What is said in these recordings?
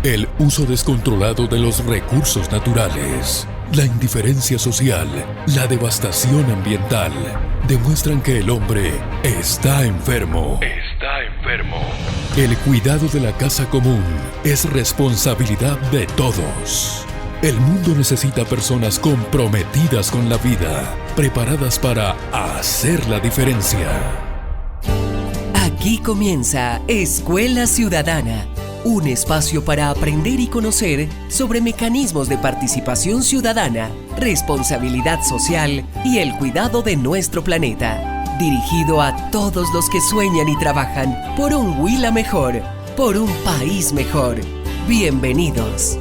El uso descontrolado de los recursos naturales, la indiferencia social, la devastación ambiental, demuestran que el hombre está enfermo. El cuidado de la casa común es responsabilidad de todos. El mundo necesita personas comprometidas con la vida, preparadas para hacer la diferencia. Aquí comienza Escuela Ciudadana, un espacio para aprender y conocer sobre mecanismos de participación ciudadana, responsabilidad social y el cuidado de nuestro planeta. Dirigido a todos los que sueñan y trabajan por un Huila mejor, por un país mejor. Bienvenidos.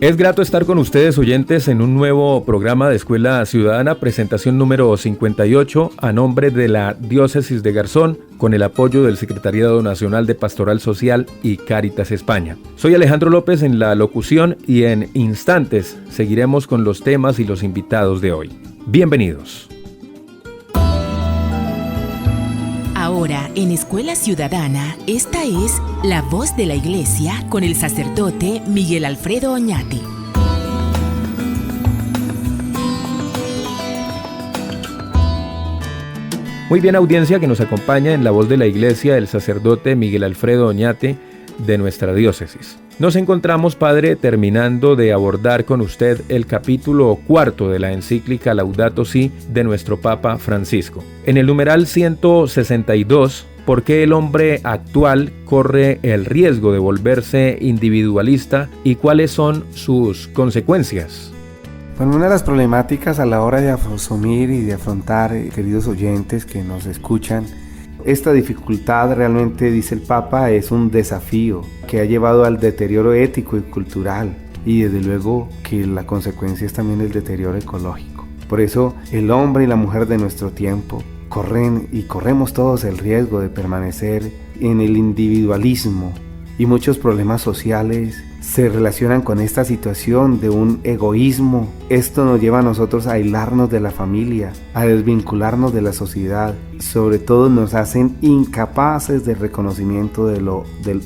Es grato estar con ustedes, oyentes, en un nuevo programa de Escuela Ciudadana, presentación número 58, a nombre de la Diócesis de Garzón, con el apoyo del Secretariado Nacional de Pastoral Social y Cáritas España. Soy Alejandro López en la locución y en instantes seguiremos con los temas y los invitados de hoy. Bienvenidos. Ahora, en Escuela Ciudadana, esta es La Voz de la Iglesia con el sacerdote Miguel Alfredo Oñate. Muy bien, audiencia que nos acompaña en La Voz de la Iglesia, el sacerdote Miguel Alfredo Oñate de nuestra diócesis. Nos encontramos, padre, terminando de abordar con usted el capítulo 4 de la encíclica Laudato Si de nuestro Papa Francisco. En el numeral 162, ¿por qué el hombre actual corre el riesgo de volverse individualista y cuáles son sus consecuencias? Bueno, una de las problemáticas a la hora de asumir y de afrontar, queridos oyentes que nos escuchan, esta dificultad realmente, dice el Papa, es un desafío que ha llevado al deterioro ético y cultural, y desde luego que la consecuencia es también el deterioro ecológico. Por eso el hombre y la mujer de nuestro tiempo corremos todos el riesgo de permanecer en el individualismo, y muchos problemas sociales se relacionan con esta situación de un egoísmo. Esto nos lleva a nosotros a aislarnos de la familia, a desvincularnos de la sociedad. Sobre todo nos hacen incapaces de reconocimiento del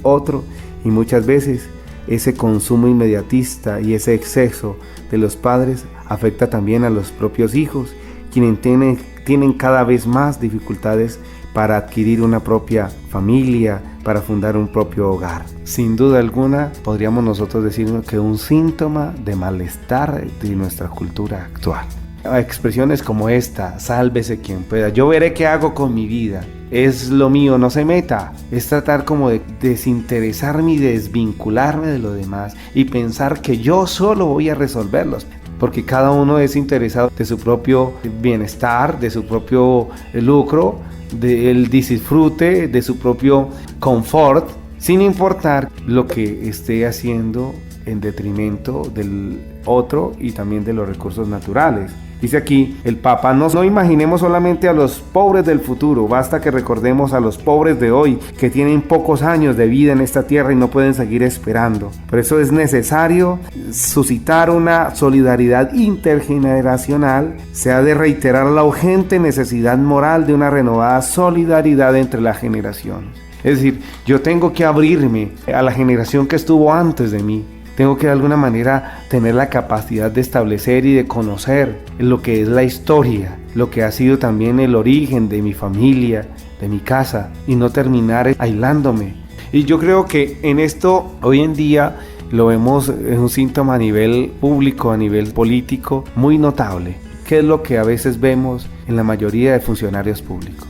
otro, y muchas veces ese consumo inmediatista y ese exceso de los padres afecta también a los propios hijos, quienes tienen cada vez más dificultades para adquirir una propia familia, para fundar un propio hogar. Sin duda alguna, podríamos nosotros decir que un síntoma de malestar de nuestra cultura actual. Expresiones como esta, sálvese quien pueda, yo veré qué hago con mi vida, es lo mío, no se meta, es tratar como de desinteresarme y desvincularme de lo demás y pensar que yo solo voy a resolverlos. Porque cada uno es interesado de su propio bienestar, de su propio lucro, del disfrute, de su propio confort, sin importar lo que esté haciendo en detrimento del otro y también de los recursos naturales. Dice aquí el Papa, no imaginemos solamente a los pobres del futuro, basta que recordemos a los pobres de hoy, que tienen pocos años de vida en esta tierra y no pueden seguir esperando. Por eso es necesario suscitar una solidaridad intergeneracional. Se ha de reiterar la urgente necesidad moral de una renovada solidaridad entre las generaciones. Es decir, yo tengo que abrirme a la generación que estuvo antes de mí. Tengo que de alguna manera tener la capacidad de establecer y de conocer lo que es la historia, lo que ha sido también el origen de mi familia, de mi casa, y no terminar aislándome. Y yo creo que en esto hoy en día lo vemos, es un síntoma a nivel público, a nivel político, muy notable. ¿Qué es lo que a veces vemos en la mayoría de funcionarios públicos?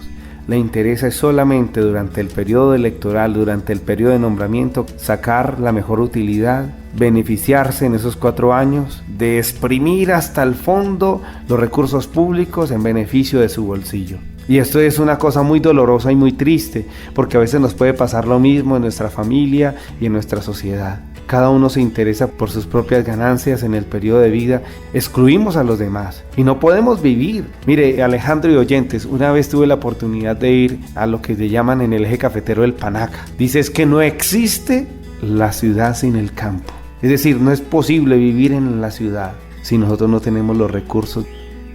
Le interesa solamente durante el periodo electoral, durante el periodo de nombramiento, sacar la mejor utilidad, beneficiarse en esos 4 años, de exprimir hasta el fondo los recursos públicos en beneficio de su bolsillo. Y esto es una cosa muy dolorosa y muy triste, porque a veces nos puede pasar lo mismo en nuestra familia y en nuestra sociedad. Cada uno se interesa por sus propias ganancias en el periodo de vida, excluimos a los demás y no podemos vivir. Mire, Alejandro y oyentes, una vez tuve la oportunidad de ir a lo que le llaman en el eje cafetero el Panaca. Dice, es que no existe la ciudad sin el campo. Es decir, no es posible vivir en la ciudad si nosotros no tenemos los recursos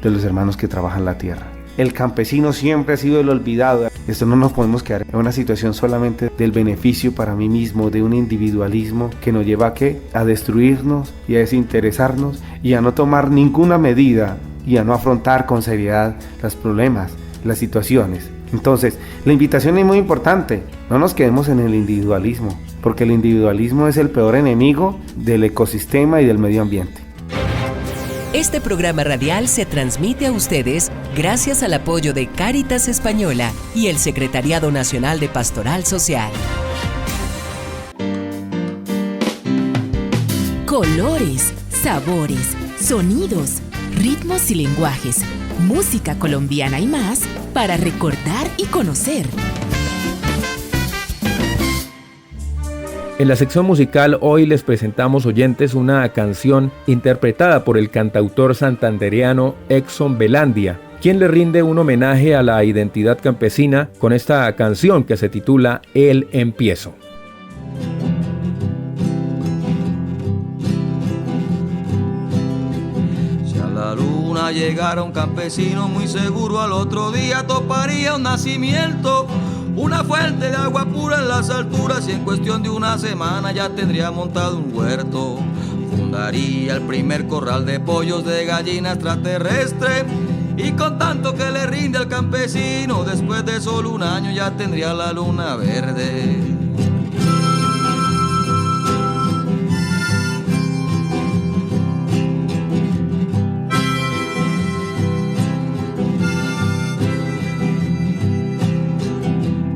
de los hermanos que trabajan la tierra. El campesino siempre ha sido el olvidado. Esto no nos podemos quedar en una situación solamente del beneficio para mí mismo, de un individualismo que nos lleva a destruirnos y a desinteresarnos y a no tomar ninguna medida y a no afrontar con seriedad los problemas, las situaciones. Entonces, la invitación es muy importante. No nos quedemos en el individualismo, porque el individualismo es el peor enemigo del ecosistema y del medio ambiente. Este programa radial se transmite a ustedes gracias al apoyo de Cáritas Española y el Secretariado Nacional de Pastoral Social. Colores, sabores, sonidos, ritmos y lenguajes, música colombiana y más para recordar y conocer. En la sección musical hoy les presentamos, oyentes, una canción interpretada por el cantautor santandereano Exxon Belandia, quien le rinde un homenaje a la identidad campesina con esta canción que se titula El Empiezo. Si a la luna llegara un campesino, muy seguro al otro día toparía un nacimiento, una fuente de agua pura en las alturas, y en cuestión de una semana ya tendría montado un huerto. Fundaría el primer corral de pollos de gallina extraterrestre, y con tanto que le rinde al campesino, después de solo un año ya tendría la luna verde.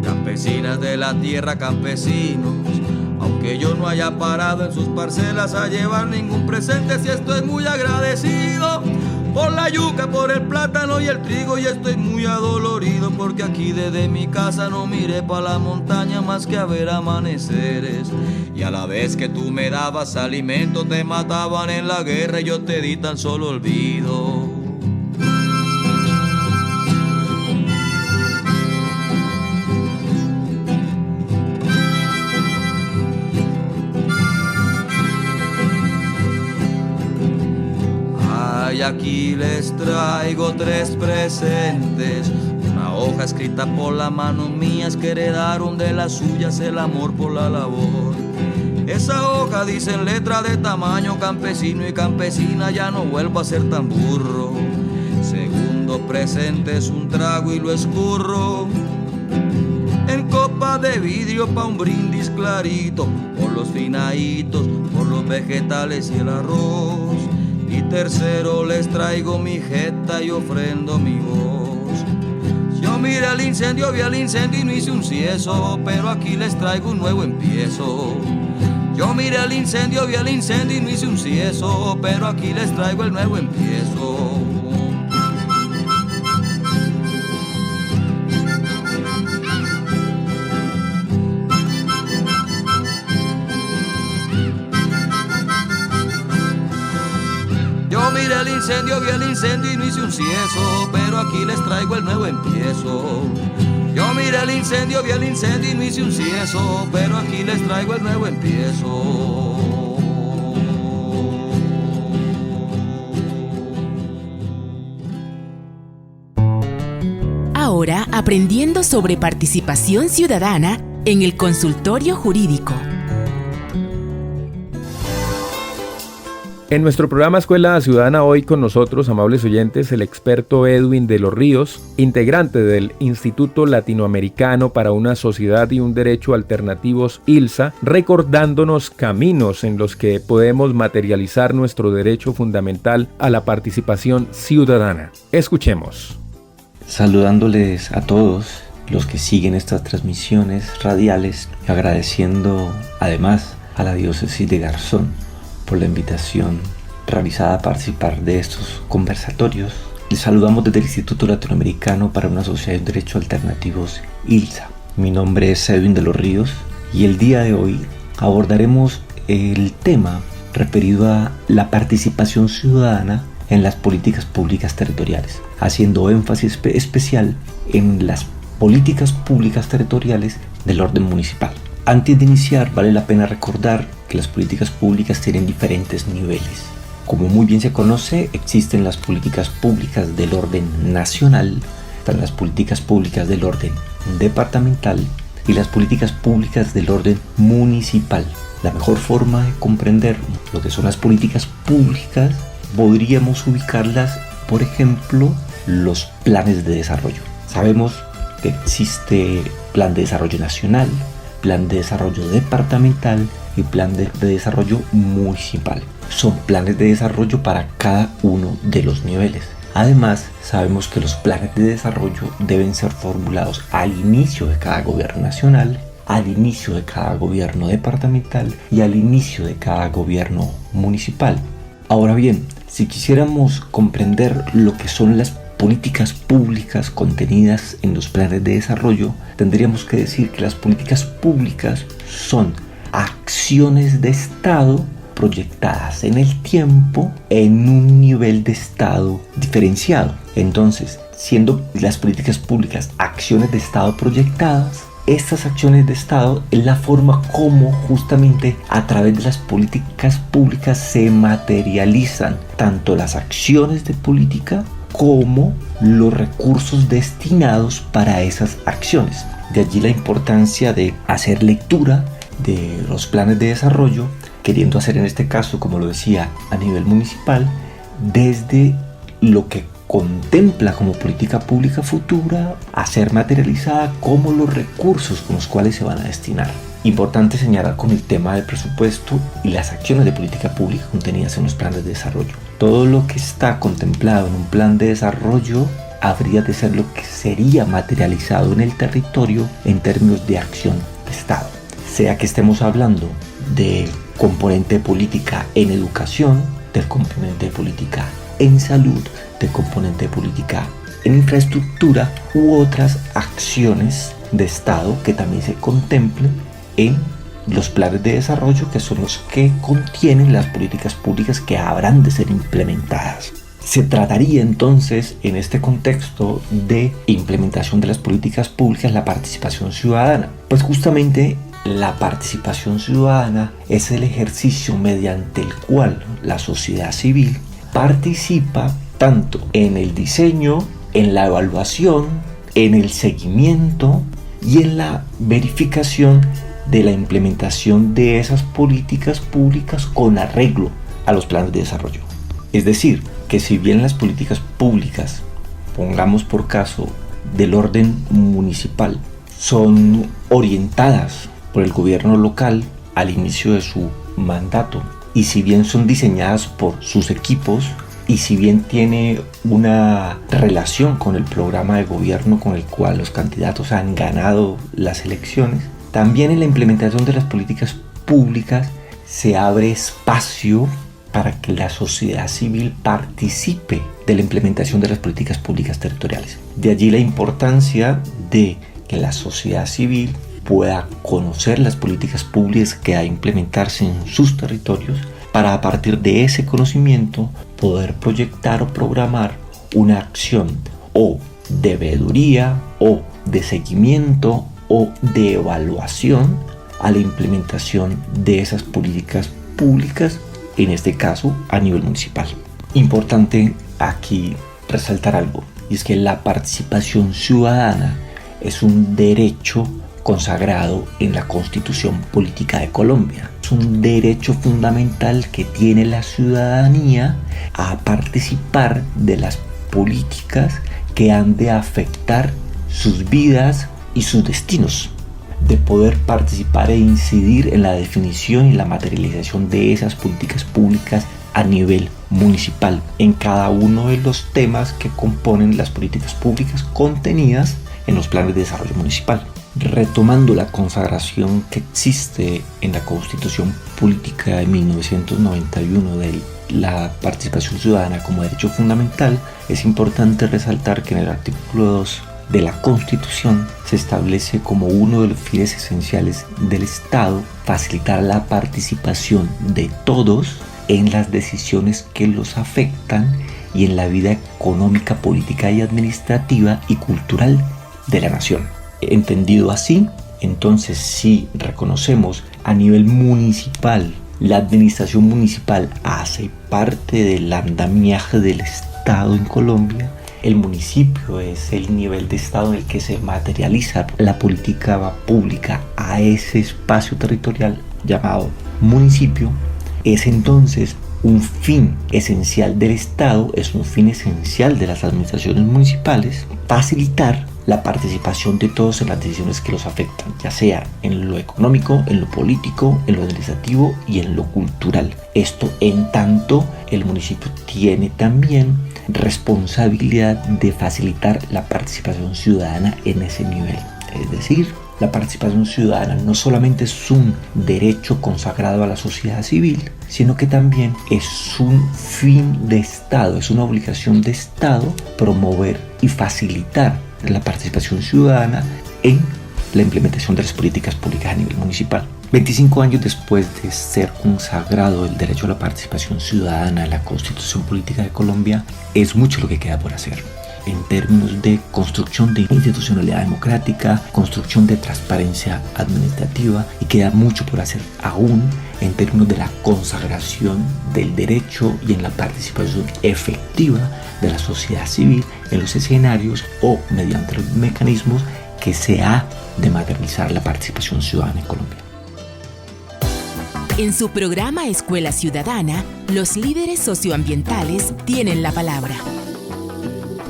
Campesinas de la tierra, campesinos, aunque yo no haya parado en sus parcelas a llevar ningún presente, sí estoy muy agradecido por la yuca, por el plátano y el trigo, y estoy muy adolorido porque aquí desde mi casa no miré pa' la montaña más que a ver amaneceres. Y a la vez que tú me dabas alimento te mataban en la guerra y yo te di tan solo olvido. Y aquí les traigo 3 presentes, una hoja escrita por las manos mías que heredaron de las suyas el amor por la labor. Esa hoja dice en letra de tamaño: campesino y campesina, ya no vuelvo a ser tan burro. Segundo presente es un trago y lo escurro en copa de vidrio pa' un brindis clarito, por los finaditos, por los vegetales y el arroz. Y tercero les traigo mi jeta y ofrendo mi voz. Yo miré al incendio, vi al incendio y no hice un cieso, pero aquí les traigo un nuevo empiezo. Yo miré al incendio, vi al incendio y no hice un cieso, pero aquí les traigo el nuevo empiezo. Yo miré al incendio, vi al incendio y no hice un cieso, pero aquí les traigo el nuevo empiezo. Yo miré al incendio, vi al incendio y no hice un cieso, pero aquí les traigo el nuevo empiezo. Ahora aprendiendo sobre participación ciudadana en el consultorio jurídico. En nuestro programa Escuela Ciudadana hoy con nosotros, amables oyentes, el experto Edwin de los Ríos, integrante del Instituto Latinoamericano para una Sociedad y un Derecho Alternativos ILSA, recordándonos caminos en los que podemos materializar nuestro derecho fundamental a la participación ciudadana. Escuchemos. Saludándoles a todos los que siguen estas transmisiones radiales, agradeciendo además a la Diócesis de Garzón por la invitación realizada a participar de estos conversatorios. Les saludamos desde el Instituto Latinoamericano para una Sociedad de Derechos Alternativos ILSA. Mi nombre es Edwin de los Ríos y el día de hoy abordaremos el tema referido a la participación ciudadana en las políticas públicas territoriales, haciendo énfasis especial en las políticas públicas territoriales del orden municipal. Antes de iniciar, vale la pena recordar que las políticas públicas tienen diferentes niveles. Como muy bien se conoce, existen las políticas públicas del orden nacional, están las políticas públicas del orden departamental y las políticas públicas del orden municipal. La mejor forma de comprender lo que son las políticas públicas podríamos ubicarlas, por ejemplo, los planes de desarrollo. Sabemos que existe plan de desarrollo nacional, plan de desarrollo departamental y plan de desarrollo municipal. Son planes de desarrollo para cada uno de los niveles. Además, sabemos que los planes de desarrollo deben ser formulados al inicio de cada gobierno nacional, al inicio de cada gobierno departamental y al inicio de cada gobierno municipal. Ahora bien, si quisiéramos comprender lo que son las políticas públicas contenidas en los planes de desarrollo, tendríamos que decir que las políticas públicas son acciones de Estado proyectadas en el tiempo en un nivel de Estado diferenciado. Entonces, siendo las políticas públicas acciones de Estado proyectadas, estas acciones de Estado es la forma como justamente a través de las políticas públicas se materializan tanto las acciones de política como los recursos destinados para esas acciones. De allí la importancia de hacer lectura de los planes de desarrollo, queriendo hacer en este caso, como lo decía, a nivel municipal, desde lo que contempla como política pública futura a ser materializada como los recursos con los cuales se van a destinar. Importante señalar con el tema del presupuesto y las acciones de política pública contenidas en los planes de desarrollo. Todo lo que está contemplado en un plan de desarrollo habría de ser lo que sería materializado en el territorio en términos de acción de Estado. Sea que estemos hablando del componente de política en educación, del componente de política en salud, del componente de política en infraestructura u otras acciones de Estado que también se contemplen en los planes de desarrollo, que son los que contienen las políticas públicas que habrán de ser implementadas. Se trataría entonces en este contexto de implementación de las políticas públicas la participación ciudadana, pues justamente la participación ciudadana es el ejercicio mediante el cual la sociedad civil participa tanto en el diseño, en la evaluación, en el seguimiento y en la verificación de la implementación de esas políticas públicas con arreglo a los planes de desarrollo. Es decir, que si bien las políticas públicas, pongamos por caso del orden municipal, son orientadas por el gobierno local al inicio de su mandato, y si bien son diseñadas por sus equipos, y si bien tiene una relación con el programa de gobierno con el cual los candidatos han ganado las elecciones, también en la implementación de las políticas públicas se abre espacio para que la sociedad civil participe de la implementación de las políticas públicas territoriales. De allí la importancia de que la sociedad civil pueda conocer las políticas públicas que ha de implementarse en sus territorios, para a partir de ese conocimiento poder proyectar o programar una acción o de veeduría o de seguimiento o de evaluación a la implementación de esas políticas públicas, en este caso a nivel municipal. Importante aquí resaltar algo, y es que la participación ciudadana es un derecho consagrado en la Constitución Política de Colombia. Es un derecho fundamental que tiene la ciudadanía a participar de las políticas que han de afectar sus vidas y sus destinos, de poder participar e incidir en la definición y la materialización de esas políticas públicas a nivel municipal, en cada uno de los temas que componen las políticas públicas contenidas en los planes de desarrollo municipal. Retomando la consagración que existe en la Constitución Política de 1991 de la participación ciudadana como derecho fundamental, es importante resaltar que en el artículo 2 de la Constitución se establece como uno de los fines esenciales del Estado facilitar la participación de todos en las decisiones que los afectan y en la vida económica, política y administrativa y cultural de la nación. Entendido así, entonces si reconocemos a nivel municipal, la administración municipal hace parte del andamiaje del Estado en Colombia, El municipio es el nivel de estado en el que se materializa la política pública a ese espacio territorial llamado municipio. Es entonces un fin esencial del Estado, es un fin esencial de las administraciones municipales, facilitar la participación de todos en las decisiones que los afectan, ya sea en lo económico, en lo político, en lo administrativo y en lo cultural. Esto en tanto el municipio tiene también responsabilidad de facilitar la participación ciudadana en ese nivel. Es decir, la participación ciudadana no solamente es un derecho consagrado a la sociedad civil, sino que también es un fin de Estado, es una obligación de Estado promover y facilitar la participación ciudadana en la implementación de las políticas públicas a nivel municipal. 25 años después de ser consagrado el derecho a la participación ciudadana en la Constitución Política de Colombia, es mucho lo que queda por hacer en términos de construcción de institucionalidad democrática, construcción de transparencia administrativa, y queda mucho por hacer aún en términos de la consagración del derecho y en la participación efectiva de la sociedad civil en los escenarios o mediante los mecanismos que se ha de materializar la participación ciudadana en Colombia. En su programa Escuela Ciudadana, los líderes socioambientales tienen la palabra.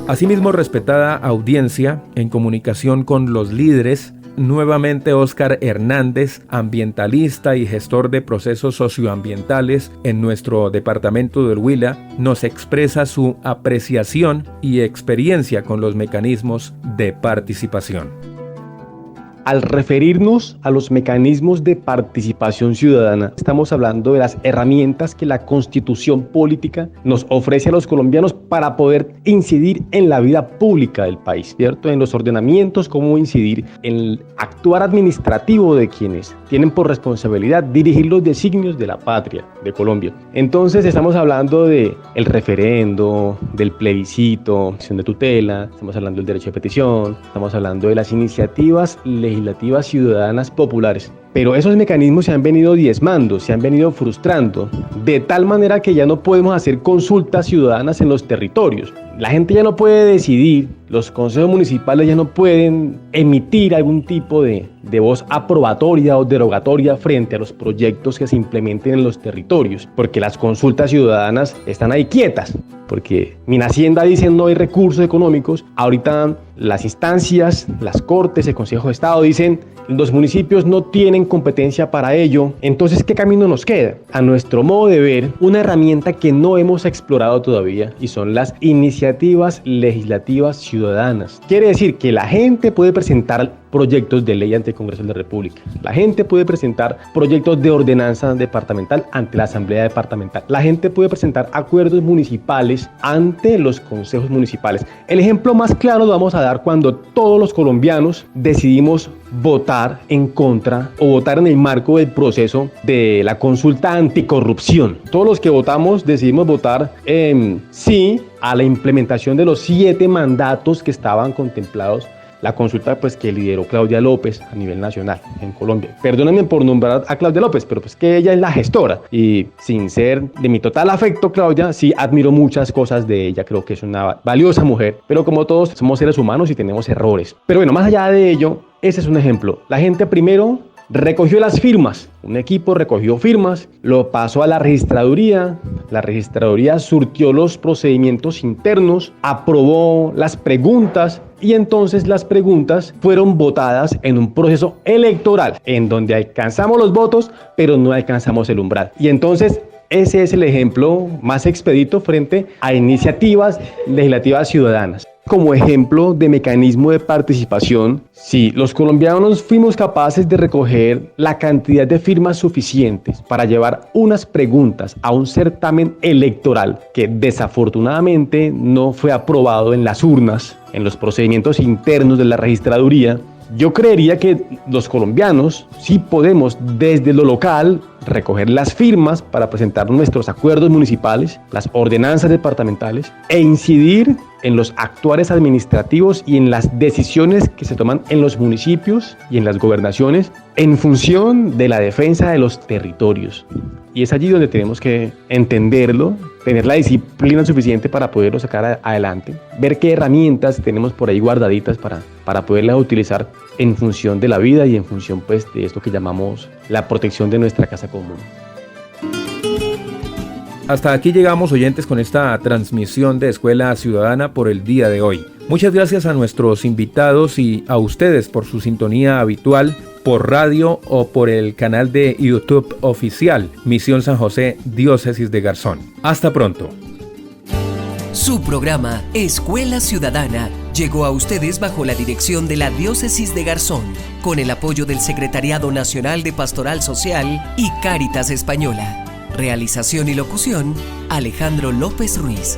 Asimismo, respetada audiencia, en comunicación con los líderes, nuevamente Óscar Hernández, ambientalista y gestor de procesos socioambientales en nuestro departamento del Huila, nos expresa su apreciación y experiencia con los mecanismos de participación. Al referirnos a los mecanismos de participación ciudadana, estamos hablando de las herramientas que la Constitución política nos ofrece a los colombianos para poder incidir en la vida pública del país, ¿cierto? En los ordenamientos, cómo incidir en el actuar administrativo de quienes tienen por responsabilidad dirigir los designios de la patria, de Colombia. Entonces estamos hablando del referendo, del plebiscito, acción de tutela, estamos hablando del derecho de petición, estamos hablando de las iniciativas legislativas ciudadanas populares. Pero esos mecanismos se han venido diezmando, se han venido frustrando, de tal manera que ya no podemos hacer consultas ciudadanas en los territorios. La gente ya no puede decidir, los consejos municipales ya no pueden emitir algún tipo de voz aprobatoria o derogatoria frente a los proyectos que se implementen en los territorios, porque las consultas ciudadanas están ahí quietas, porque Minhacienda dice no hay recursos económicos. Ahorita las instancias, las cortes, el Consejo de Estado dicen los municipios no tienen competencia para ello. Entonces, ¿qué camino nos queda? A nuestro modo de ver, una herramienta que no hemos explorado todavía, y son las iniciativas legislativas ciudadanas. Quiere decir que la gente puede presentar proyectos de ley ante el Congreso de la República. La gente puede presentar proyectos de ordenanza departamental ante la Asamblea Departamental. La gente puede presentar acuerdos municipales ante los consejos municipales. El ejemplo más claro lo vamos a dar cuando todos los colombianos decidimos votar en contra o votar en el marco del proceso de la consulta anticorrupción. Todos los que votamos decidimos votar sí a la implementación de los 7 mandatos que estaban contemplados. La consulta pues que lideró Claudia López a nivel nacional en Colombia. Perdónenme por nombrar a Claudia López, pero pues que ella es la gestora. Y sin ser de mi total afecto, Claudia, sí admiro muchas cosas de ella. Creo que es una valiosa mujer. Pero como todos, somos seres humanos y tenemos errores. Pero bueno, más allá de ello, ese es un ejemplo. La gente primero recogió las firmas, un equipo recogió firmas, lo pasó a la registraduría surtió los procedimientos internos, aprobó las preguntas y entonces las preguntas fueron votadas en un proceso electoral en donde alcanzamos los votos pero no alcanzamos el umbral. Y entonces ese es el ejemplo más expedito frente a iniciativas legislativas ciudadanas. Como ejemplo de mecanismo de participación, si los colombianos fuimos capaces de recoger la cantidad de firmas suficientes para llevar unas preguntas a un certamen electoral que desafortunadamente no fue aprobado en las urnas, en los procedimientos internos de la registraduría, yo creería que los colombianos sí podemos desde lo local recoger las firmas para presentar nuestros acuerdos municipales, las ordenanzas departamentales e incidir en los actuares administrativos y en las decisiones que se toman en los municipios y en las gobernaciones en función de la defensa de los territorios. Y es allí donde tenemos que entenderlo, tener la disciplina suficiente para poderlo sacar adelante, ver qué herramientas tenemos por ahí guardaditas para poderlas utilizar en función de la vida y en función pues de esto que llamamos la protección de nuestra casa común. Hasta aquí llegamos, oyentes, con esta transmisión de Escuela Ciudadana por el día de hoy. Muchas gracias a nuestros invitados y a ustedes por su sintonía habitual por radio o por el canal de YouTube oficial Misión San José, Diócesis de Garzón. Hasta pronto. Su programa Escuela Ciudadana llegó a ustedes bajo la dirección de la Diócesis de Garzón, con el apoyo del Secretariado Nacional de Pastoral Social y Cáritas Española. Realización y locución, Alejandro López Ruiz.